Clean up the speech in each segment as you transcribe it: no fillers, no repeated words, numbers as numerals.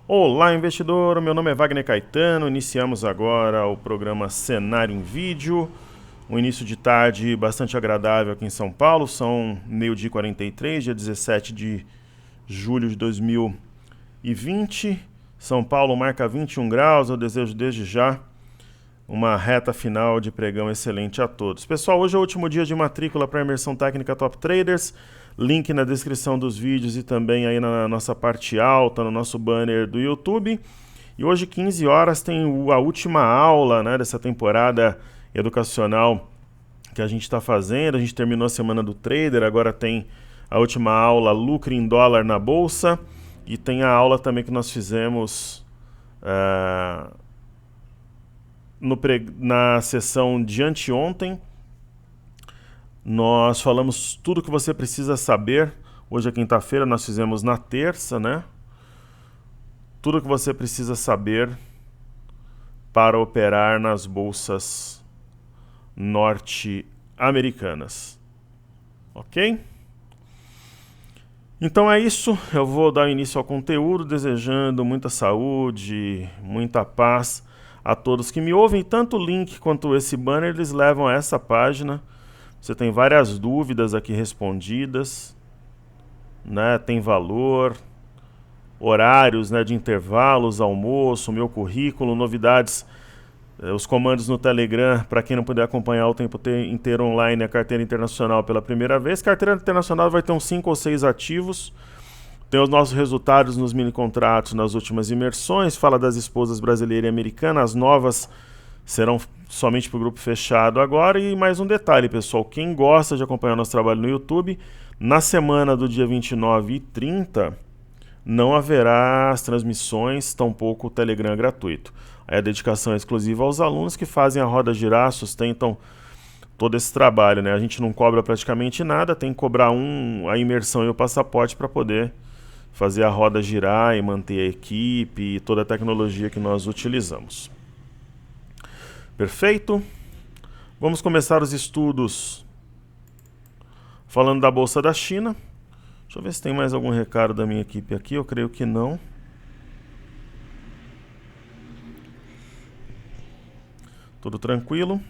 Olá, investidor! Meu nome é Wagner Caetano. Iniciamos agora o programa Cenário em Vídeo. Um início de tarde bastante agradável aqui em São Paulo. São meio-dia e 43, dia 17 de julho de 2020. São Paulo marca 21 graus. Eu desejo desde já uma reta final de pregão excelente a todos. Pessoal, hoje é o último dia de matrícula para a imersão técnica Top Traders. Link na descrição dos vídeos e também aí na nossa parte alta, no nosso banner do YouTube. E hoje, 15 horas, tem a última aula, né, dessa temporada educacional que a gente está fazendo. A gente terminou a semana do trader, agora tem a última aula Lucre em Dólar na Bolsa. E tem a aula também que nós fizemos na sessão de anteontem. Nós falamos tudo o que você precisa saber. Hoje é quinta-feira, nós fizemos na terça, né? Tudo o que você precisa saber para operar nas bolsas norte-americanas. Ok? Então é isso. Eu vou dar início ao conteúdo, desejando muita saúde, muita paz a todos que me ouvem. Tanto o link quanto esse banner, eles levam a essa página. Você tem várias dúvidas aqui respondidas, né? Tem valor, horários, né, de intervalos, almoço, meu currículo, novidades, os comandos no Telegram, para quem não puder acompanhar o tempo inteiro online a carteira internacional pela primeira vez. Carteira internacional vai ter uns 5 ou 6 ativos. Tem os nossos resultados nos mini contratos nas últimas imersões, fala das esposas brasileira e americana, as novas serão somente para o grupo fechado agora. E mais um detalhe, pessoal, quem gosta de acompanhar nosso trabalho no YouTube, na semana do dia 29 e 30 não haverá as transmissões, tampouco o Telegram gratuito. Aí a dedicação é exclusiva aos alunos que fazem a roda girar, sustentam todo esse trabalho, né? A gente não cobra praticamente nada, tem que cobrar a imersão e o passaporte para poder fazer a roda girar e manter a equipe e toda a tecnologia que nós utilizamos. Perfeito? Vamos começar os estudos falando da Bolsa da China. Deixa eu ver se tem mais algum recado da minha equipe aqui, eu creio que não. Tudo tranquilo.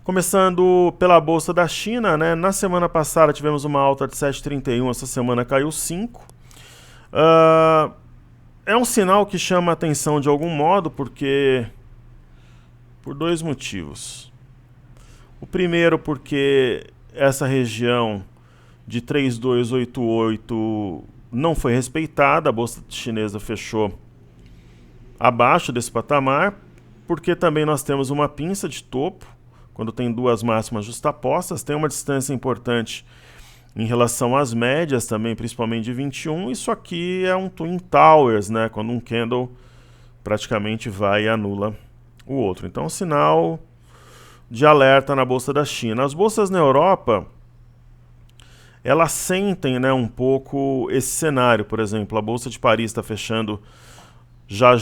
Começando pela Bolsa da China, né? Na semana passada tivemos uma alta de 7,31, essa semana caiu 5. É um sinal que chama a atenção de algum modo, porque por dois motivos. O primeiro, porque essa região de 3,288 não foi respeitada, a bolsa chinesa fechou abaixo desse patamar, porque também nós temos uma pinça de topo, quando tem duas máximas justapostas, tem uma distância importante em relação às médias também, principalmente de 21. Isso aqui é um Twin Towers, né? Quando um candle praticamente vai e anula o outro. Então, um sinal de alerta na Bolsa da China. As bolsas na Europa, elas sentem, né, um pouco esse cenário. Por exemplo, a Bolsa de Paris está fechando já,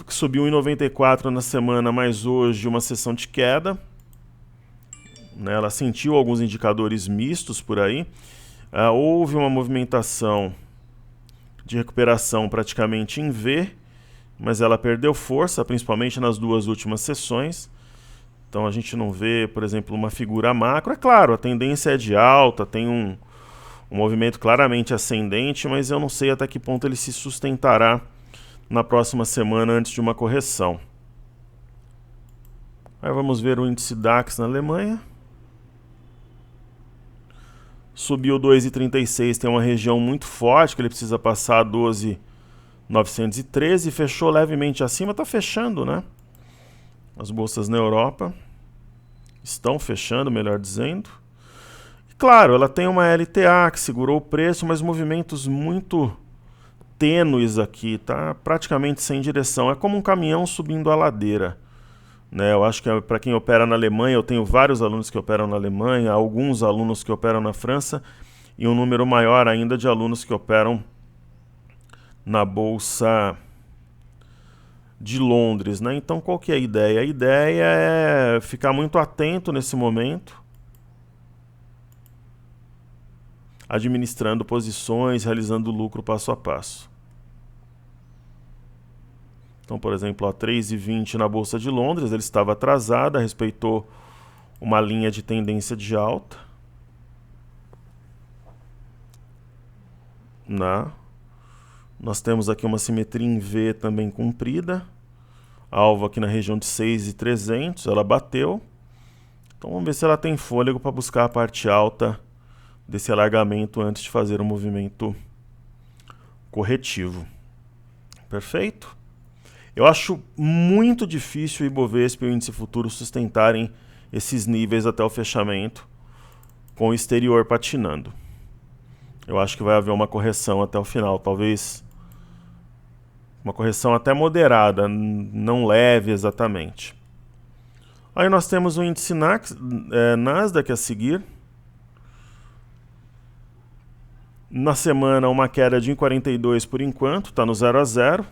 subiu em 94 na semana, mas hoje uma sessão de queda. Né, ela sentiu alguns indicadores mistos por aí. Houve uma movimentação de recuperação praticamente em V, mas ela perdeu força, principalmente nas duas últimas sessões. Então a gente não vê, por exemplo, uma figura macro. É claro, a tendência é de alta, tem um movimento claramente ascendente, mas eu não sei até que ponto ele se sustentará na próxima semana antes de uma correção. Aí vamos ver o índice DAX na Alemanha. Subiu 2,36, tem uma região muito forte que ele precisa passar 12.913, fechou levemente acima, está fechando, né? As bolsas na Europa estão fechando, melhor dizendo. E, claro, ela tem uma LTA que segurou o preço, mas movimentos muito tênues aqui, tá praticamente sem direção. É como um caminhão subindo a ladeira. Né, eu acho que para quem opera na Alemanha, eu tenho vários alunos que operam na Alemanha, alguns alunos que operam na França e um número maior ainda de alunos que operam na Bolsa de Londres. Né? Então, qual que é a ideia? A ideia é ficar muito atento nesse momento, administrando posições, realizando lucro passo a passo. Então, por exemplo, a 3,20 na Bolsa de Londres, ele estava atrasada, respeitou uma linha de tendência de alta. Nós temos aqui uma simetria em V também cumprida. Alvo aqui na região de 6.300, ela bateu. Então vamos ver se ela tem fôlego para buscar a parte alta desse alargamento antes de fazer um movimento corretivo. Perfeito? Eu acho muito difícil o Ibovespa e o índice futuro sustentarem esses níveis até o fechamento, com o exterior patinando. Eu acho que vai haver uma correção até o final, talvez uma correção até moderada, não leve exatamente. Aí nós temos o índice Nasdaq a seguir. Na semana, uma queda de 1,42 por enquanto, está no 0 a 0.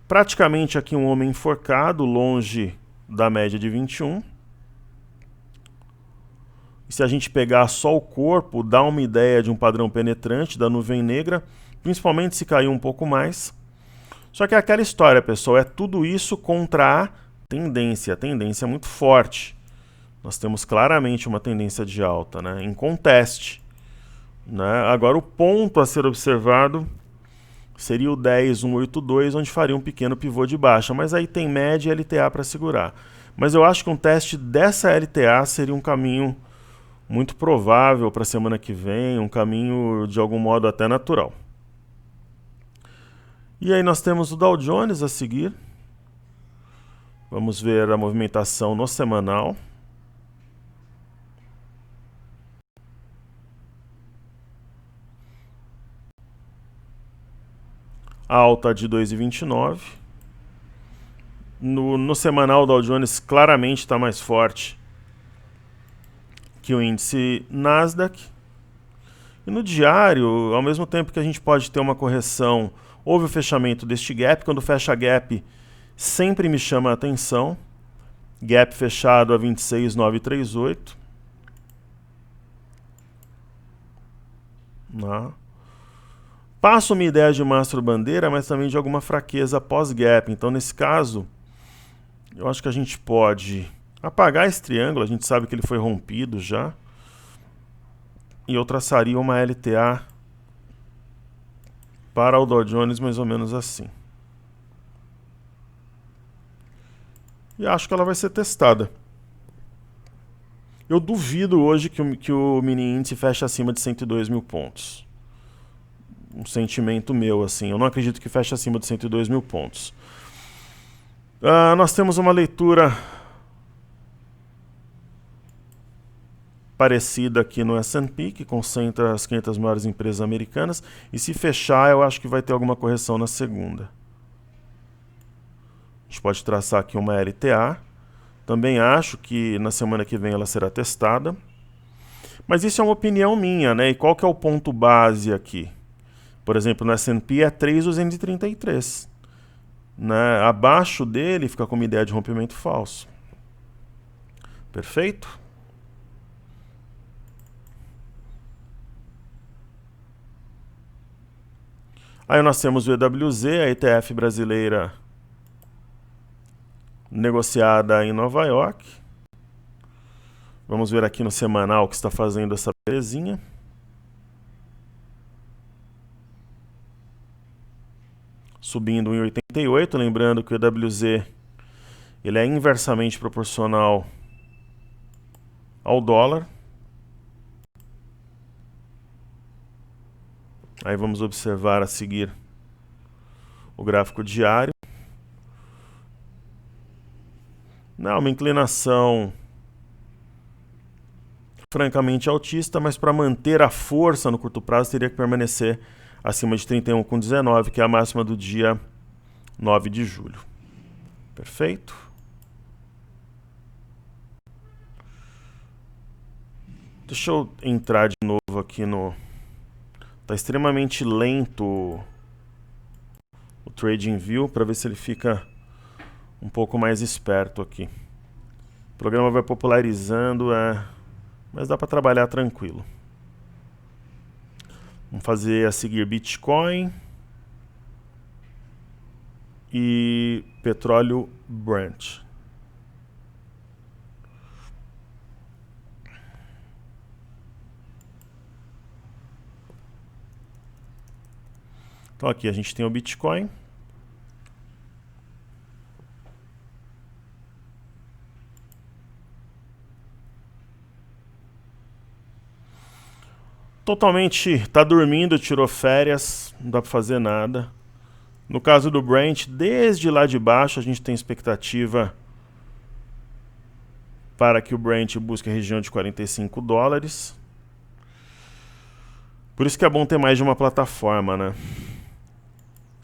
Praticamente aqui um homem enforcado, longe da média de 21. E se a gente pegar só o corpo, dá uma ideia de um padrão penetrante da nuvem negra, principalmente se cair um pouco mais. Só que é aquela história, pessoal, é tudo isso contra a tendência. A tendência é muito forte. Nós temos claramente uma tendência de alta, né? Inconteste. Né? Agora, o ponto a ser observado seria o 10,182, onde faria um pequeno pivô de baixa, mas aí tem média e LTA para segurar. Mas eu acho que um teste dessa LTA seria um caminho muito provável para a semana que vem, um caminho de algum modo até natural. E aí nós temos o Dow Jones a seguir. Vamos ver a movimentação no semanal. Alta de 2,29. No semanal, o Dow Jones claramente está mais forte que o índice Nasdaq. E no diário, ao mesmo tempo que a gente pode ter uma correção, houve o fechamento deste gap. Quando fecha gap, sempre me chama a atenção. Gap fechado a 26,938. Passa uma ideia de mastro-bandeira, mas também de alguma fraqueza pós-gap. Então, nesse caso, eu acho que a gente pode apagar esse triângulo. A gente sabe que ele foi rompido já. E eu traçaria uma LTA para o Dow Jones mais ou menos assim. E acho que ela vai ser testada. Eu duvido hoje que o mini índice feche acima de 102 mil pontos. Um sentimento meu, assim. Eu não acredito que feche acima de 102 mil pontos. Nós temos uma leitura parecida aqui no S&P, que concentra as 500 maiores empresas americanas. E se fechar, eu acho que vai ter alguma correção na segunda. A gente pode traçar aqui uma LTA. Também acho que na semana que vem ela será testada. Mas isso é uma opinião minha, né? E qual que é o ponto base aqui? Por exemplo, no S&P é 3.233. Né? Abaixo dele fica com uma ideia de rompimento falso. Perfeito? Aí nós temos o EWZ, a ETF brasileira negociada em Nova York. Vamos ver aqui no semanal que está fazendo essa belezinha. Subindo 1,88, lembrando que o EWZ ele é inversamente proporcional ao dólar. Aí vamos observar a seguir o gráfico diário. Não, uma inclinação francamente altista, mas para manter a força no curto prazo teria que permanecer acima de 31,19, que é a máxima do dia 9 de julho. Perfeito? Deixa eu entrar de novo aqui no... Está extremamente lento o TradingView para ver se ele fica um pouco mais esperto aqui. O programa vai popularizando, mas dá para trabalhar tranquilo. Vamos fazer a seguir Bitcoin. e petróleo Brent. Então aqui a gente tem o Bitcoin. Totalmente tá dormindo, tirou férias, não dá para fazer nada. No caso do Brent, desde lá de baixo a gente tem expectativa para que o Brent busque a região de $45. Por isso que é bom ter mais de uma plataforma, né?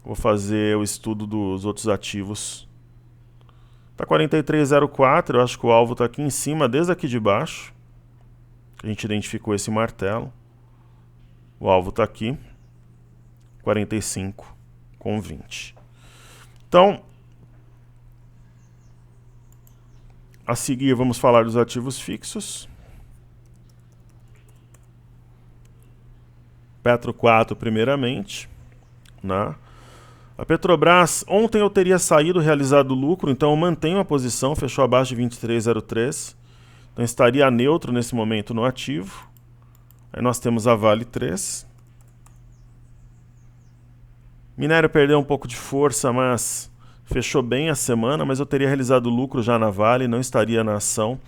Vou fazer o estudo dos outros ativos. Tá 43,04, eu acho que o alvo tá aqui em cima, desde aqui de baixo. A gente identificou esse martelo. O alvo tá aqui, 45,20. Então, a seguir vamos falar dos ativos fixos. Petro 4 primeiramente, né? A Petrobras, ontem eu teria saído, realizado lucro, então eu mantenho a posição, fechou abaixo de 23,03. Então estaria neutro nesse momento no ativo. Aí nós temos a Vale 3. Minério perdeu um pouco de força, mas fechou bem a semana, mas eu teria realizado lucro já na Vale, não estaria na ação.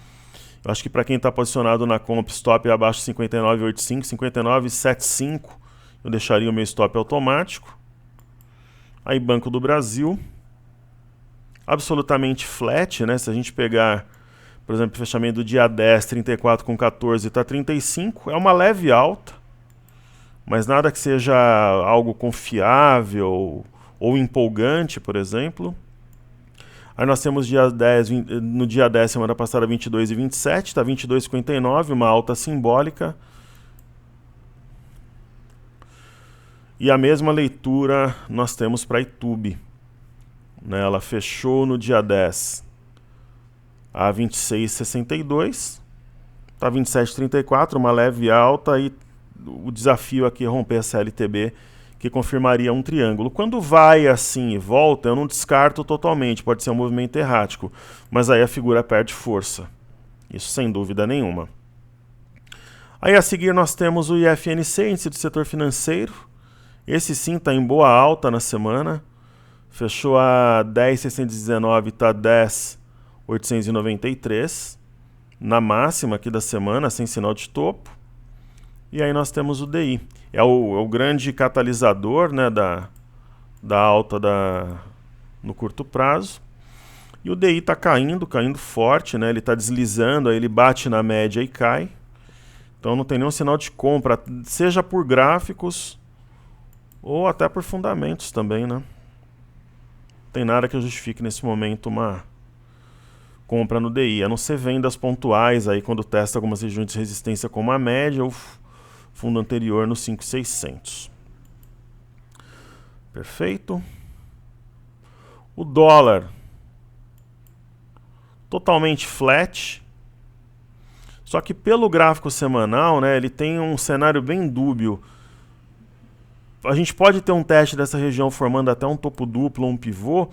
Eu acho que para quem está posicionado na comp, stop é abaixo de 59,85, 59,75, eu deixaria o meu stop automático. Aí Banco do Brasil, absolutamente flat, né? Se a gente pegar, por exemplo, o fechamento do dia 10, 34,14 está 35, é uma leve alta, mas nada que seja algo confiável ou empolgante, por exemplo. Aí nós temos no dia 10, semana passada, 22,27, está 22,59, uma alta simbólica. E a mesma leitura nós temos para a YouTube. Né? Ela fechou no dia 10 a 26,62, está 27,34, uma leve alta, e o desafio aqui é romper a CLTB, que confirmaria um triângulo. Quando vai assim e volta, eu não descarto totalmente, pode ser um movimento errático, mas aí a figura perde força. Isso sem dúvida nenhuma. Aí a seguir nós temos o IFNC, Índice do Setor Financeiro. Esse sim está em boa alta na semana. Fechou a 10,619, está 10,893. Na máxima aqui da semana, sem sinal de topo. E aí nós temos o DI. É o grande catalisador, né, da alta no curto prazo. E o DI está caindo forte, né, ele está deslizando, aí ele bate na média e cai. Então não tem nenhum sinal de compra, seja por gráficos ou até por fundamentos também, né? Não tem nada que justifique nesse momento uma compra no DI, a não ser vendas pontuais aí quando testa algumas regiões de resistência como a média ou fundo anterior no 5.600. Perfeito. O dólar totalmente flat. Só que pelo gráfico semanal, né, ele tem um cenário bem dúbio. A gente pode ter um teste dessa região formando até um topo duplo ou um pivô,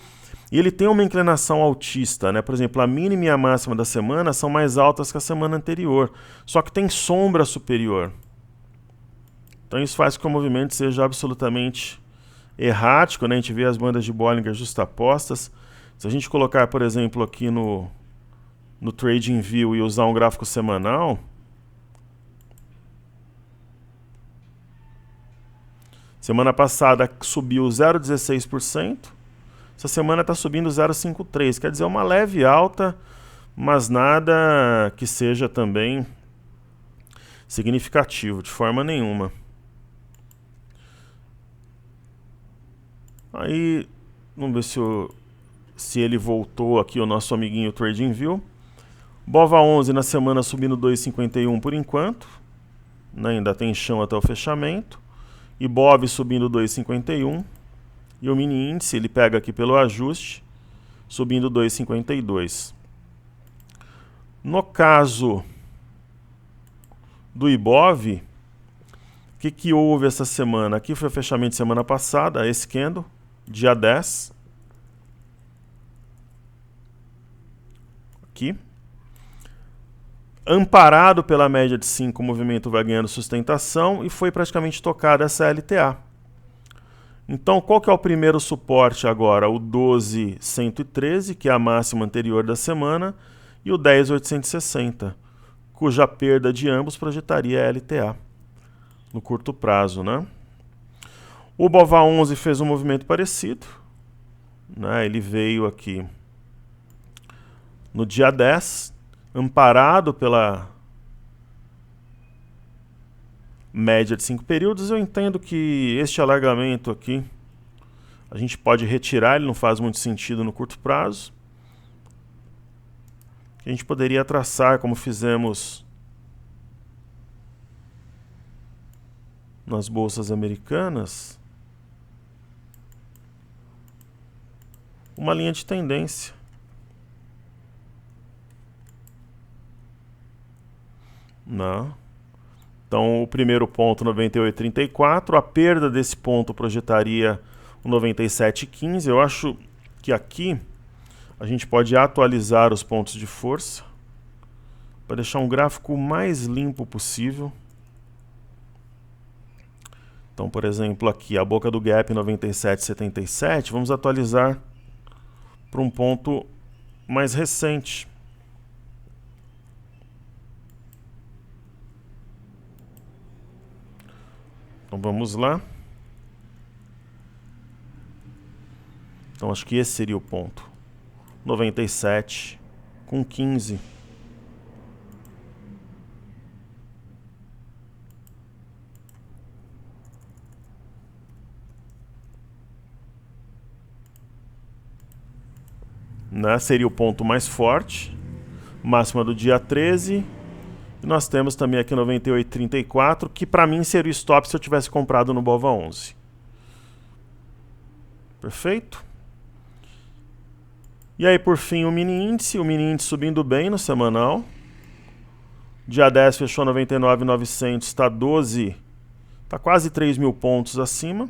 e ele tem uma inclinação altista, né? Por exemplo, a mínima e a máxima da semana são mais altas que a semana anterior, só que tem sombra superior. Então isso faz com que o movimento seja absolutamente errático, né? A gente vê as bandas de Bollinger justapostas. Se a gente colocar, por exemplo, aqui no TradingView e usar um gráfico semanal, semana passada subiu 0,16%, essa semana está subindo 0,53%, quer dizer, uma leve alta, mas nada que seja também significativo, de forma nenhuma. Aí, vamos ver se ele voltou aqui, o nosso amiguinho TradingView. BOVA11 na semana subindo 2,51 por enquanto, né, ainda tem chão até o fechamento. IBOV subindo 2,51 e o mini índice, ele pega aqui pelo ajuste, subindo 2,52. No caso do IBOV, o que houve essa semana? Aqui foi o fechamento de semana passada, esse candle, dia 10. aqui. Amparado pela média de 5, o movimento vai ganhando sustentação e foi praticamente tocada essa LTA. Então, qual que é o primeiro suporte agora? O 12.113, que é a máxima anterior da semana, e o 10.860, cuja perda de ambos projetaria a LTA no curto prazo, né? O BOVA11 fez um movimento parecido, né? Ele veio aqui no dia 10, amparado pela média de 5 períodos. Eu entendo que este alargamento aqui a gente pode retirar, ele não faz muito sentido no curto prazo. A gente poderia traçar, como fizemos nas bolsas americanas, uma linha de tendência. Não. Então, o primeiro ponto, 98,34. A perda desse ponto projetaria o 97,15. Eu acho que aqui a gente pode atualizar os pontos de força para deixar um gráfico mais limpo possível. Então, por exemplo, aqui a boca do gap 97,77. Vamos atualizar para um ponto mais recente. Então vamos lá. Então acho que esse seria o ponto. 97,15. Né? Seria o ponto mais forte. Máxima do dia 13. E nós temos também aqui 98,34, que para mim seria o stop se eu tivesse comprado no BOVA11. Perfeito? E aí, por fim, o mini índice subindo bem no semanal. Dia 10 fechou 99.900, está 12, está quase 3 mil pontos acima.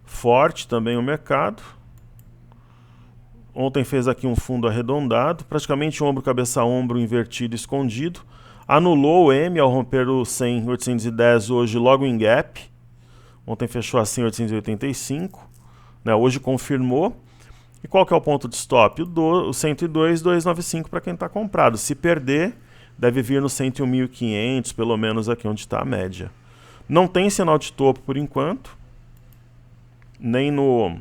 Forte também o mercado. Ontem fez aqui um fundo arredondado, praticamente ombro, cabeça, ombro, invertido, escondido. Anulou o M ao romper o 100.810 hoje logo em gap. Ontem fechou a 100.885. Né? Hoje confirmou. E qual que é o ponto de stop? O 102.295 para quem está comprado. Se perder, deve vir no 101.500, pelo menos aqui onde está a média. Não tem sinal de topo por enquanto. Nem no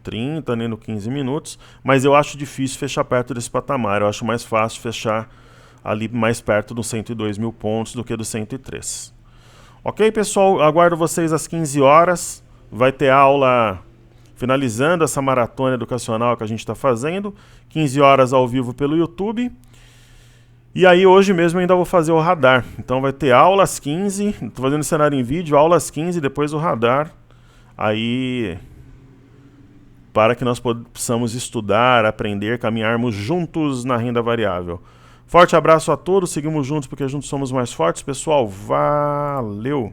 30, nem no 15 minutos, mas eu acho difícil fechar perto desse patamar. Eu acho mais fácil fechar ali mais perto dos 102 mil pontos do que dos 103. Ok, pessoal? Aguardo vocês às 15 horas. Vai ter aula finalizando essa maratona educacional que a gente está fazendo. 15 horas ao vivo pelo YouTube. E aí hoje mesmo eu ainda vou fazer o radar. Então vai ter aula às 15. Estou fazendo cenário em vídeo, aula às 15, depois o radar. Aí, para que nós possamos estudar, aprender, caminharmos juntos na renda variável. Forte abraço a todos, seguimos juntos porque juntos somos mais fortes, pessoal. Valeu!